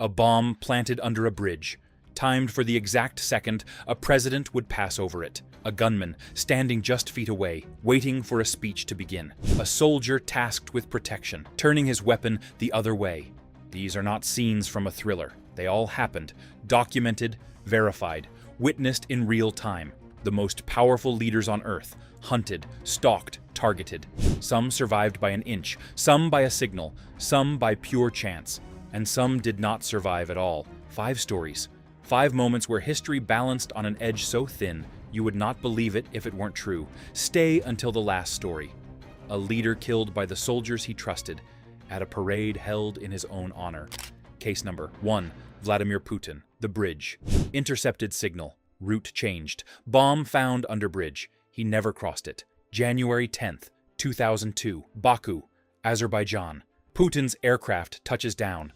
A bomb planted under a bridge, timed for the exact second a president would pass over it. A gunman standing just feet away, waiting for a speech to begin. A soldier tasked with protection, turning his weapon the other way. These are not scenes from a thriller. They all happened, documented, verified, witnessed in real time. The most powerful leaders on Earth, hunted, stalked, targeted. Some survived by an inch, some by a signal, some by pure chance, and some did not survive at all. 5 stories. 5 moments where history balanced on an edge so thin, you would not believe it if it weren't true. Stay until the last story. A leader killed by the soldiers he trusted at a parade held in his own honor. Case number 1. Vladimir Putin. The bridge. Intercepted signal. Route changed. Bomb found under bridge. He never crossed it. January 10th, 2002. Baku, Azerbaijan. Putin's aircraft touches down.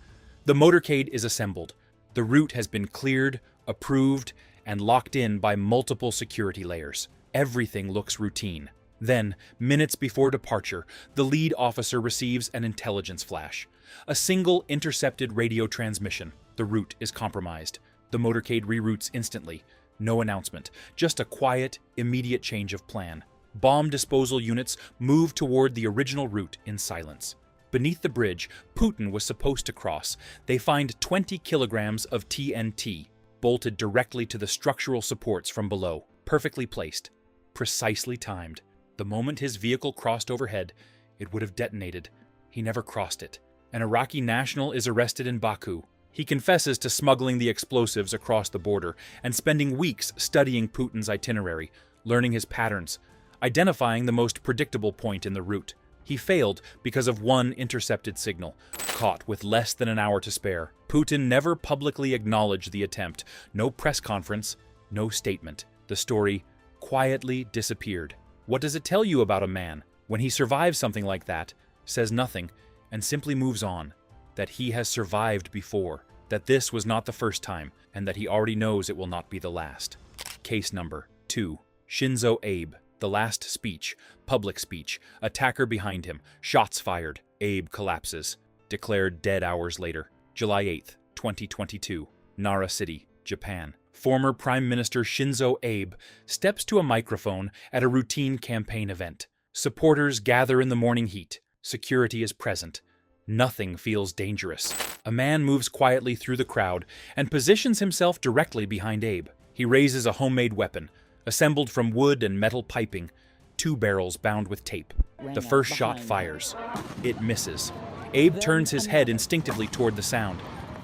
The motorcade is assembled. The route has been cleared, approved, and locked in by multiple security layers. Everything looks routine. Then, minutes before departure, the lead officer receives an intelligence flash. A single intercepted radio transmission. The route is compromised. The motorcade reroutes instantly. No announcement, just a quiet, immediate change of plan. Bomb disposal units move toward the original route in silence. Beneath the bridge Putin was supposed to cross, they find 20 kilograms of TNT, bolted directly to the structural supports from below, perfectly placed, precisely timed. The moment his vehicle crossed overhead, it would have detonated. He never crossed it. An Iraqi national is arrested in Baku. He confesses to smuggling the explosives across the border and spending weeks studying Putin's itinerary, learning his patterns, identifying the most predictable point in the route. He failed because of one intercepted signal, caught with less than an hour to spare. Putin never publicly acknowledged the attempt. No press conference, no statement. The story quietly disappeared. What does it tell you about a man when he survives something like that, says nothing, and simply moves on? That he has survived before, that this was not the first time, and that he already knows it will not be the last. Case number 2. Shinzo Abe. The last speech, public speech, attacker behind him, shots fired, Abe collapses, declared dead hours later. July 8th, 2022, Nara City, Japan. Former Prime Minister Shinzo Abe steps to a microphone at a routine campaign event. Supporters gather in the morning heat. Security is present. Nothing feels dangerous. A man moves quietly through the crowd and positions himself directly behind Abe. He raises a homemade weapon, assembled from wood and metal piping, 2 barrels bound with tape. The first shot fires. It misses. Abe turns his head instinctively toward the sound.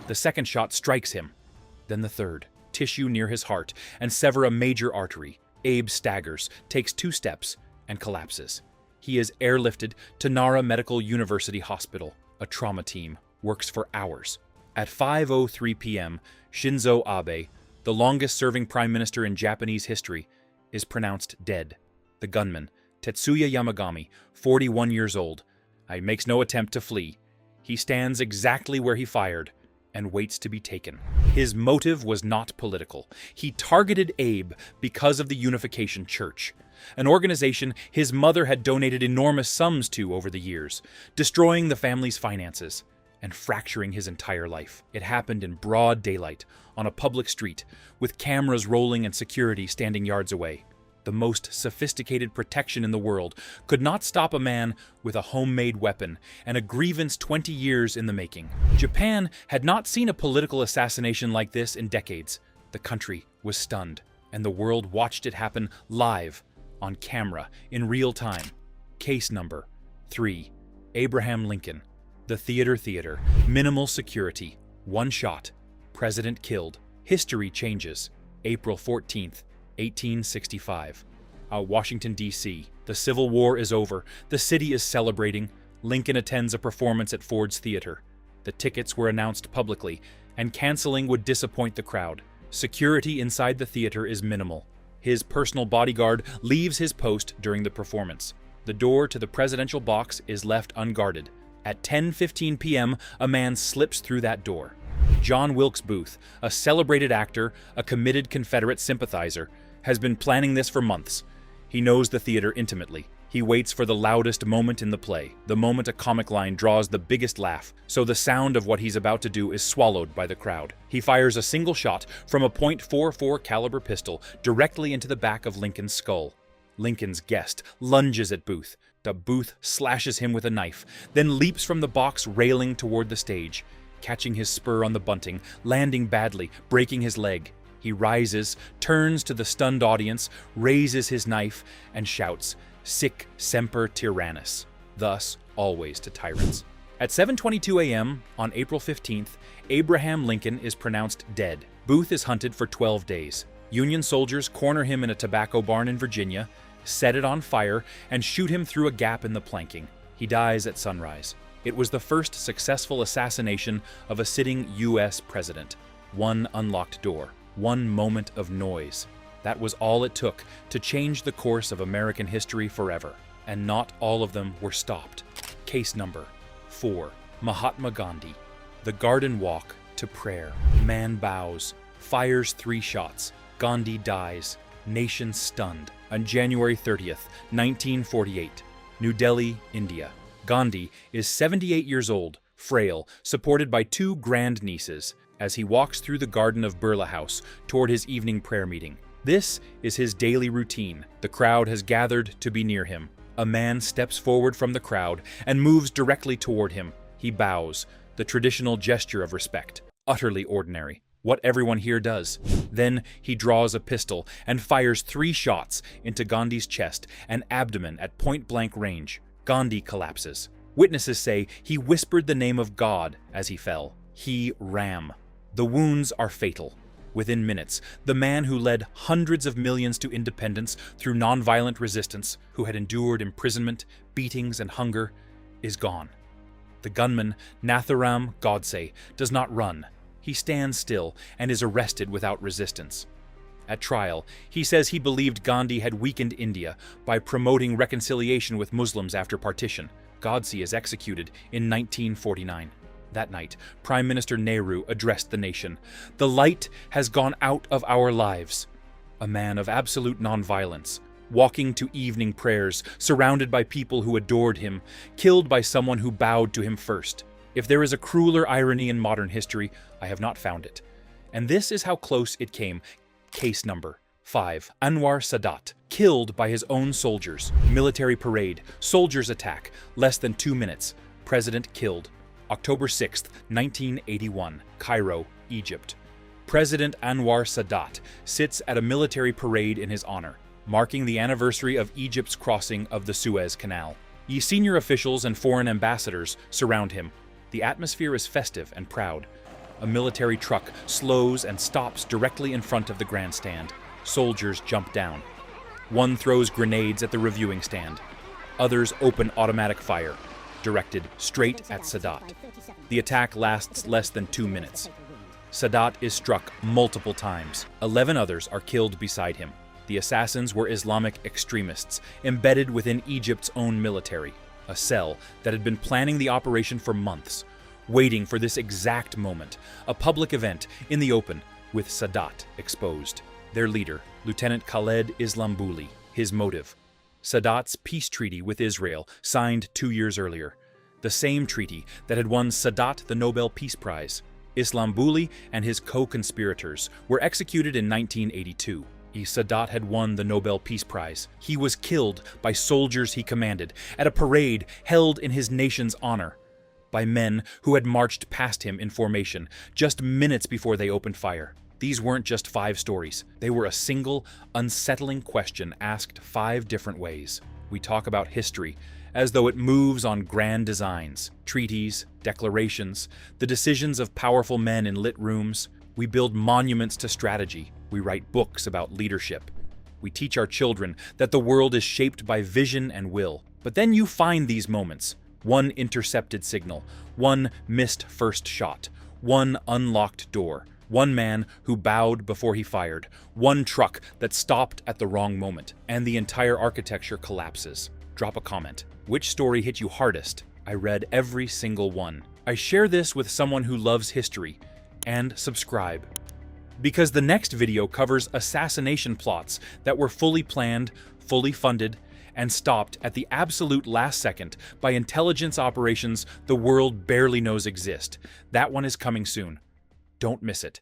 The second shot strikes him. Then the third. Tissue near his heart and sever a major artery. Abe staggers, takes 2 steps, and collapses. He is airlifted to Nara Medical University Hospital. A trauma team works for hours. At 5:03 p.m., Shinzo Abe, the longest-serving prime minister in Japanese history, is pronounced dead. The gunman, Tetsuya Yamagami, 41 years old, makes no attempt to flee. He stands exactly where he fired and waits to be taken. His motive was not political. He targeted Abe because of the Unification Church, an organization his mother had donated enormous sums to over the years, destroying the family's finances and fracturing his entire life. It happened in broad daylight, on a public street, with cameras rolling and security standing yards away. The most sophisticated protection in the world could not stop a man with a homemade weapon and a grievance 20 years in the making. Japan had not seen a political assassination like this in decades. The country was stunned, and the world watched it happen live, on camera, in real time. Case number 3. Abraham Lincoln. The Theater. Minimal security. 1 shot. President killed. History changes. April 14th, 1865. Washington, D.C. The Civil War is over. The city is celebrating. Lincoln attends a performance at Ford's Theater. The tickets were announced publicly, and canceling would disappoint the crowd. Security inside the theater is minimal. His personal bodyguard leaves his post during the performance. The door to the presidential box is left unguarded. At 10:15 p.m., a man slips through that door. John Wilkes Booth, a celebrated actor, a committed Confederate sympathizer, has been planning this for months. He knows the theater intimately. He waits for the loudest moment in the play, the moment a comic line draws the biggest laugh, so the sound of what he's about to do is swallowed by the crowd. He fires a single shot from a .44 caliber pistol directly into the back of Lincoln's skull. Lincoln's guest lunges at Booth. Booth slashes him with a knife, then leaps from the box railing toward the stage, catching his spur on the bunting, landing badly, breaking his leg. He rises, turns to the stunned audience, raises his knife, and shouts, "Sic semper tyrannis," thus always to tyrants. At 7:22 a.m. on April 15th, Abraham Lincoln is pronounced dead. Booth is hunted for 12 days. Union soldiers corner him in a tobacco barn in Virginia, set it on fire, and shoot him through a gap in the planking. He dies at sunrise. It was the first successful assassination of a sitting U.S. president. One unlocked door, one moment of noise. That was all it took to change the course of American history forever. And not all of them were stopped. Case number 4. Mahatma Gandhi. The garden walk to prayer. Man bows, fires 3 shots. Gandhi dies. Nation stunned. On January 30th, 1948, New Delhi, India. Gandhi is 78 years old, frail, supported by 2 grandnieces, as he walks through the garden of Birla House toward his evening prayer meeting. This is his daily routine. The crowd has gathered to be near him. A man steps forward from the crowd and moves directly toward him. He bows, the traditional gesture of respect. Utterly ordinary. What everyone here does. Then he draws a pistol and fires 3 shots into Gandhi's chest and abdomen at point-blank range. Gandhi collapses. Witnesses say he whispered the name of God as he fell. He Ram. The wounds are fatal. Within minutes, the man who led hundreds of millions to independence through nonviolent resistance, who had endured imprisonment, beatings, and hunger, is gone. The gunman, Nathuram Godse, does not run. He stands still and is arrested without resistance. At trial, he says he believed Gandhi had weakened India by promoting reconciliation with Muslims after partition. Godse is executed in 1949. That night, Prime Minister Nehru addressed the nation. "The light has gone out of our lives." A man of absolute nonviolence, walking to evening prayers, surrounded by people who adored him, killed by someone who bowed to him first. If there is a crueler irony in modern history, I have not found it. And this is how close it came. Case number 5. Anwar Sadat, killed by his own soldiers. Military parade, soldiers attack, less than 2 minutes. President killed. October 6, 1981, Cairo, Egypt. President Anwar Sadat sits at a military parade in his honor, marking the anniversary of Egypt's crossing of the Suez Canal. Senior officials and foreign ambassadors surround him. The atmosphere is festive and proud. A military truck slows and stops directly in front of the grandstand. Soldiers jump down. One throws grenades at the reviewing stand. Others open automatic fire, directed straight at Sadat. The attack lasts less than 2 minutes. Sadat is struck multiple times. 11 others are killed beside him. The assassins were Islamic extremists, embedded within Egypt's own military, a cell that had been planning the operation for months, waiting for this exact moment, a public event in the open, with Sadat exposed. Their leader, Lieutenant Khaled Islambouli, his motive, Sadat's peace treaty with Israel, signed 2 years earlier, the same treaty that had won Sadat the Nobel Peace Prize. Islambouli and his co-conspirators were executed in 1982. Sadat had won the Nobel Peace Prize. He was killed by soldiers he commanded at a parade held in his nation's honor, by men who had marched past him in formation just minutes before they opened fire. These weren't just 5 stories. They were a single, unsettling question asked 5 different ways. We talk about history as though it moves on grand designs, treaties, declarations, the decisions of powerful men in lit rooms. We build monuments to strategy. We write books about leadership. We teach our children that the world is shaped by vision and will. But then you find these moments. One intercepted signal, one missed first shot, one unlocked door, one man who bowed before he fired, one truck that stopped at the wrong moment, and the entire architecture collapses. Drop a comment. Which story hit you hardest? I read every single one. I share this with someone who loves history. And subscribe. Because the next video covers assassination plots that were fully planned, fully funded, and stopped at the absolute last second by intelligence operations the world barely knows exist. That one is coming soon. Don't miss it.